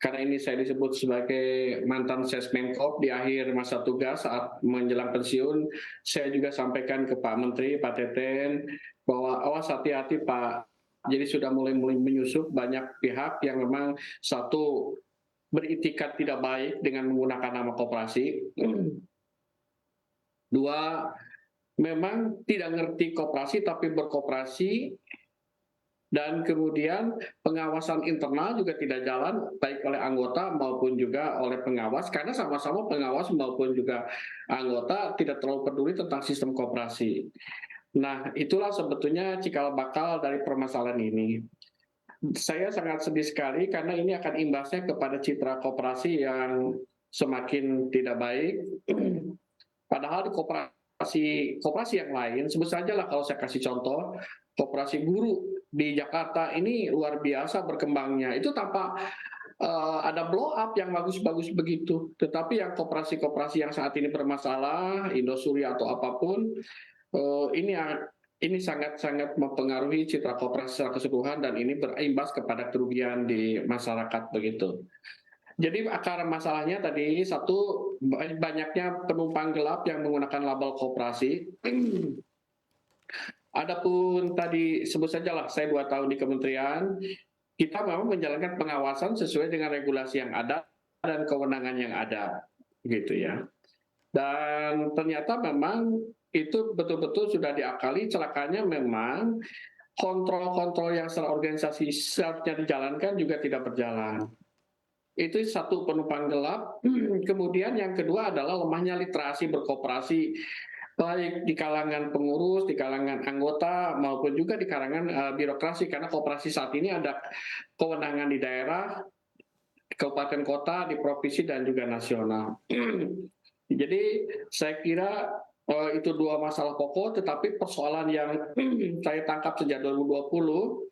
karena ini saya disebut sebagai mantan Sesmenkop di akhir masa tugas saat menjelang pensiun, saya juga sampaikan ke Pak Menteri, Pak Teten, bahwa awas hati-hati Pak. Jadi sudah mulai menyusup banyak pihak yang memang satu beritikat tidak baik dengan menggunakan nama koperasi. Dua, memang tidak ngerti koperasi tapi berkoperasi, dan kemudian pengawasan internal juga tidak jalan baik oleh anggota maupun juga oleh pengawas, karena sama-sama pengawas maupun juga anggota tidak terlalu peduli tentang sistem koperasi. Nah, itulah sebetulnya cikal bakal dari permasalahan ini. Saya sangat sedih sekali karena ini akan imbasnya kepada citra koperasi yang semakin tidak baik. Padahal di koperasi yang lain, sebut saja lah kalau saya kasih contoh, koperasi guru di Jakarta ini luar biasa berkembangnya. Itu tanpa ada blow up yang bagus-bagus begitu. Tetapi yang koperasi-koperasi yang saat ini bermasalah, Indosuria atau apapun, ini sangat-sangat mempengaruhi citra koperasi secara keseluruhan dan ini berimbas kepada kerugian di masyarakat begitu. Jadi akar masalahnya tadi satu, banyaknya penumpang gelap yang menggunakan label koperasi. Adapun tadi sebut sajalah saya 2 tahun di kementerian, kita memang menjalankan pengawasan sesuai dengan regulasi yang ada dan kewenangan yang ada, gitu ya. Dan ternyata memang itu betul-betul sudah diakali, celakanya memang kontrol-kontrol yang secara organisasi seharusnya dijalankan juga tidak berjalan. Itu satu, penumpang gelap. Kemudian yang kedua adalah lemahnya literasi berkoperasi, baik di kalangan pengurus, di kalangan anggota, maupun juga di kalangan birokrasi, karena koperasi saat ini ada kewenangan di daerah, kabupaten kota, di provinsi, dan juga nasional. Jadi saya kira itu dua masalah pokok, tetapi persoalan yang saya tangkap sejak 2020,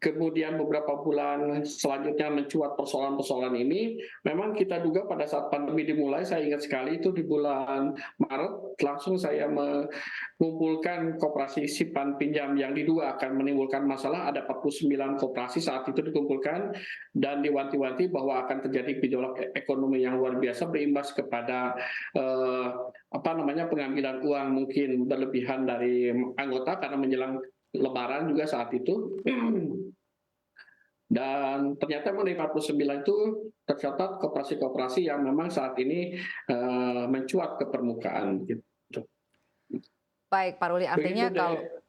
kemudian beberapa bulan selanjutnya mencuat persoalan-persoalan ini, memang kita duga pada saat pandemi dimulai, saya ingat sekali itu di bulan Maret, langsung saya mengumpulkan koperasi simpan pinjam yang diduga akan menimbulkan masalah, ada 49 koperasi saat itu dikumpulkan, dan diwanti-wanti bahwa akan terjadi gejolak ekonomi yang luar biasa berimbas kepada pengambilan uang mungkin berlebihan dari anggota karena menjelang Lebaran juga saat itu. Dan ternyata dari 49 itu tercatat koperasi-koperasi yang memang saat ini mencuat ke permukaan. Gitu. Baik, Pak Ruli, artinya Begitu deh.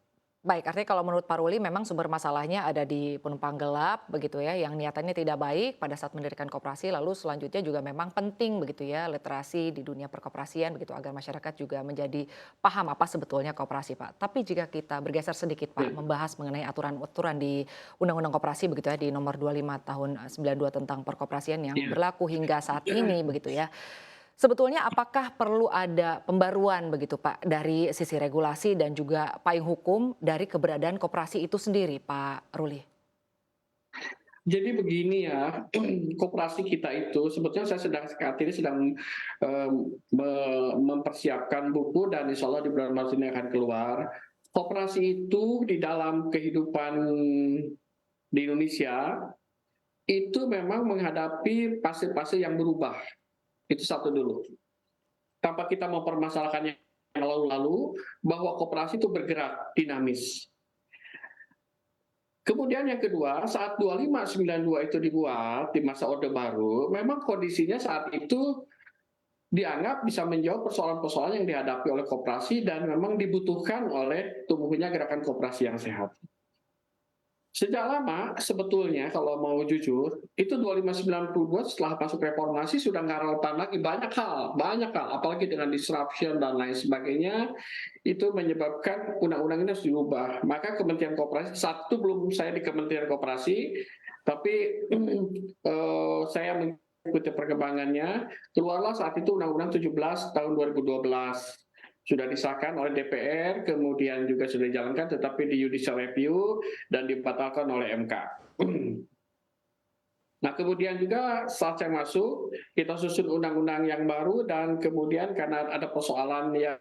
artinya kalau menurut Pak Ruli memang sumber masalahnya ada di penumpang gelap begitu ya, yang niatannya tidak baik pada saat mendirikan koperasi, lalu selanjutnya juga memang penting begitu ya literasi di dunia perkoperasian begitu agar masyarakat juga menjadi paham apa sebetulnya koperasi, Pak. Tapi jika kita bergeser sedikit, Pak, membahas mengenai aturan-aturan di Undang-Undang Koperasi begitu ya, di nomor 25 tahun 92 tentang perkoperasian yang Ya. berlaku hingga saat ini begitu ya. Sebetulnya apakah perlu ada pembaruan begitu Pak dari sisi regulasi dan juga payung hukum dari keberadaan koperasi itu sendiri, Pak Ruli? Jadi begini ya, koperasi kita itu sebetulnya saya saat ini sedang mempersiapkan buku dan insya Allah di bulan Maret ini akan keluar. Koperasi itu di dalam kehidupan di Indonesia itu memang menghadapi fase-fase yang berubah. Itu satu dulu. Tanpa kita mempermasalahkannya yang lalu-lalu, bahwa koperasi itu bergerak dinamis. Kemudian yang kedua, saat 2592 itu dibuat di masa Orde Baru, memang kondisinya saat itu dianggap bisa menjawab persoalan-persoalan yang dihadapi oleh koperasi dan memang dibutuhkan oleh tumbuhnya gerakan koperasi yang sehat. Sejak lama sebetulnya kalau mau jujur, itu 2592 setelah masuk reformasi sudah nggak relevan lagi, banyak hal, apalagi dengan disruption dan lain sebagainya, itu menyebabkan undang-undang ini harus diubah. Maka Kementerian Koperasi, satu belum saya di Kementerian Koperasi, tapi saya mengikuti perkembangannya, keluarlah saat itu Undang-Undang 17 tahun 2012. Sudah disahkan oleh DPR, kemudian juga sudah dijalankan, tetapi di judicial review dan dibatalkan oleh MK. Nah kemudian juga saat saya masuk, kita susun undang-undang yang baru dan kemudian karena ada persoalan yang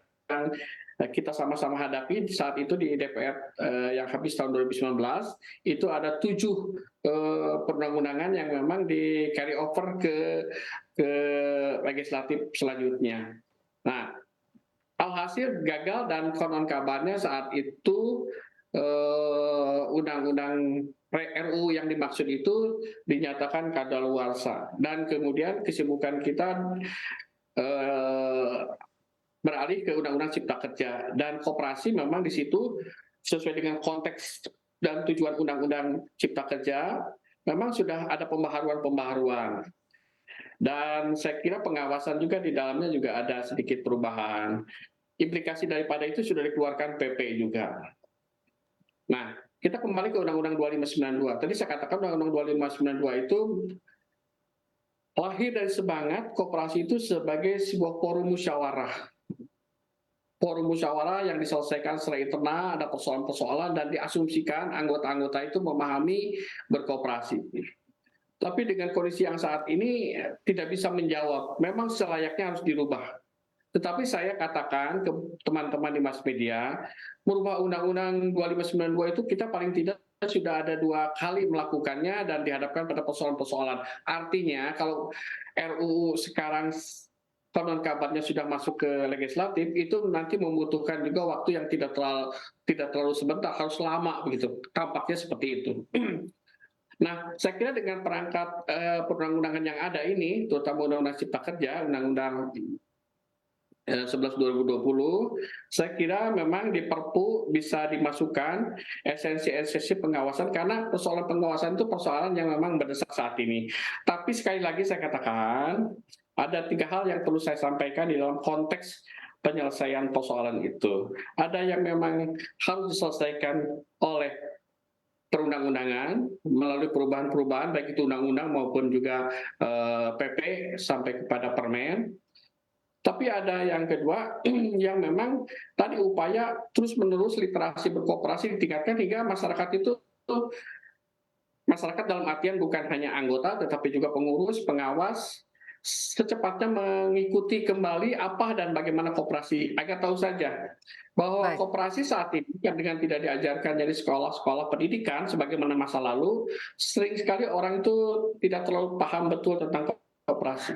kita sama-sama hadapi saat itu di DPR yang habis tahun 2019, itu ada 7 perundang-undangan yang memang di carry over ke legislatif selanjutnya. Nah, alhasil gagal dan konon kabarnya saat itu undang-undang RUU yang dimaksud itu dinyatakan kadaluarsa, dan kemudian kesibukan kita beralih ke Undang-Undang Cipta Kerja, dan koperasi memang di situ sesuai dengan konteks dan tujuan Undang-Undang Cipta Kerja memang sudah ada pembaharuan, dan saya kira pengawasan juga di dalamnya juga ada sedikit perubahan. Implikasi daripada itu sudah dikeluarkan PP juga. Nah, kita kembali ke Undang-Undang 2592. Tadi saya katakan Undang-Undang 2592 itu lahir dari semangat koperasi itu sebagai sebuah forum musyawarah. Forum musyawarah yang diselesaikan secara internal, ada persoalan-persoalan, dan diasumsikan anggota-anggota itu memahami berkooperasi. Tapi dengan kondisi yang saat ini tidak bisa menjawab, memang selayaknya harus dirubah. Tetapi saya katakan ke teman-teman di mass media, merubah Undang-Undang 2592 itu kita paling tidak sudah ada 2 kali melakukannya dan dihadapkan pada persoalan-persoalan. Artinya kalau RUU sekarang konon kabarnya sudah masuk ke legislatif, itu nanti membutuhkan juga waktu yang tidak terlalu sebentar, harus lama begitu. Tampaknya seperti itu. Nah, saya kira dengan perangkat perundang-undangan yang ada ini, terutama Undang-Undang Cipta Kerja, Undang-Undang 11/2020, saya kira memang di Perpu bisa dimasukkan esensi-esensi pengawasan, karena persoalan pengawasan itu persoalan yang memang mendesak saat ini. Tapi sekali lagi saya katakan, ada 3 hal yang perlu saya sampaikan di dalam konteks penyelesaian persoalan itu. Ada yang memang harus diselesaikan oleh perundang-undangan melalui perubahan-perubahan, baik itu undang-undang maupun juga PP sampai kepada permen. Tapi ada yang kedua yang memang tadi upaya terus-menerus literasi berkooperasi ditingkatkan hingga masyarakat itu, masyarakat dalam artian bukan hanya anggota tetapi juga pengurus, pengawas, secepatnya mengikuti kembali apa dan bagaimana koperasi, agar tahu saja bahwa Baik. koperasi saat ini yang dengan tidak diajarkan dari sekolah-sekolah pendidikan sebagaimana masa lalu, sering sekali orang itu tidak terlalu paham betul tentang koperasi.